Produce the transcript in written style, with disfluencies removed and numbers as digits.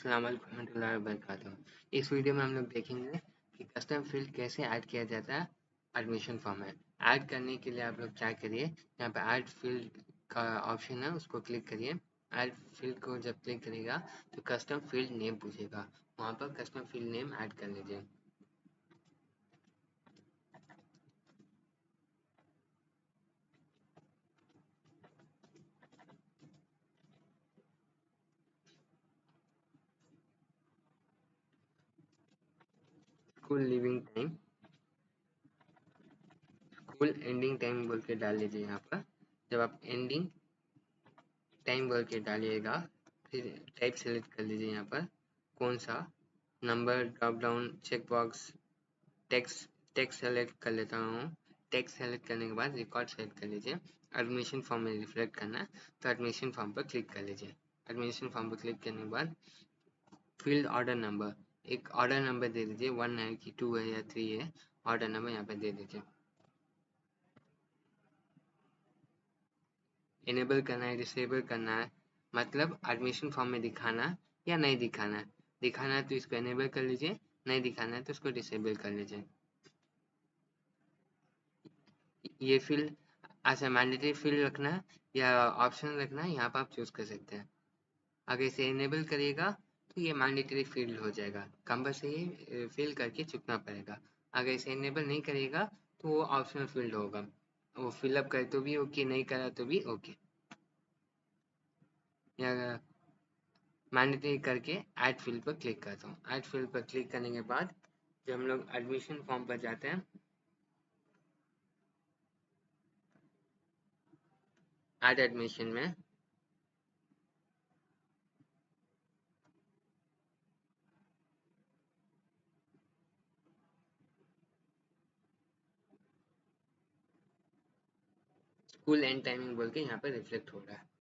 अस्सलाम वालेकुम warahmatullahi wabarakatuh। इस वीडियो में हम लोग देखेंगे कि कस्टम फील्ड कैसे ऐड किया जाता है एडमिशन फॉर्म में। ऐड करने के लिए आप लोग क्या करिए, यहाँ पे ऐड फील्ड का ऑप्शन है, उसको क्लिक करिए। ऐड फील्ड को जब क्लिक करेगा तो कस्टम फील्ड नेम पूछेगा, वहाँ पर कस्टम फील्ड नेम ऐड कर लीजिए। School living time, school ending time बोल के डाल लीजिए। यहाँ पर जब आप एंडिंग टाइम बोल के डालिएगा, फिर टाइप सेलेक्ट कर लीजिए। यहाँ पर कौन सा number drop down check box text text select कर लेता हूँ। टेक्स्ट सेलेक्ट करने के बाद रिकॉर्ड सेलेक्ट कर लीजिए। एडमिशन फॉर्म में रिफ्लेक्ट करना है तो एडमिशन फॉर्म पर क्लिक कर लीजिए। एडमिशन फॉर्म पर क्लिक करने के बाद फील्ड ऑर्डर नंबर, एक ऑर्डर नंबर दे दीजिए, 1 है कि 2 है या 3 है, ऑर्डर नंबर यहाँ पे दे दीजिए। इनेबल करना है, डिसेबल करना है, मतलब एडमिशन फॉर्म में दिखाना है या नहीं दिखाना है। दिखाना है तो इसको इनेबल कर लीजिए, नहीं दिखाना है तो इसको डिसेबल कर लीजिए। ये फील्ड अच्छा मैंडेटरी फील्ड रखना है या ऑप्शन रखना है, यहाँ पर आप चूज कर सकते हैं। अगर इसे इनेबल करिएगा तो ये मैंडेटरी फील्ड हो जाएगा, कंपल्सरी फिल करके चुकना पड़ेगा। अगर इसे इनेबल नहीं करिएगा तो वो ऑप्शनल फील्ड होगा, वो फिलअप करे तो भी ओके, नहीं करा तो भी ओके। या मैंडेटरी करके ऐड फील्ड पर क्लिक करता हूँ। ऐड फील्ड पर क्लिक करने के बाद जब हम लोग एडमिशन फॉर्म पर जाते हैं, ऐड एडमिशन में स्कूल एंड टाइमिंग बोल के यहाँ पर रिफ्लेक्ट हो रहा है।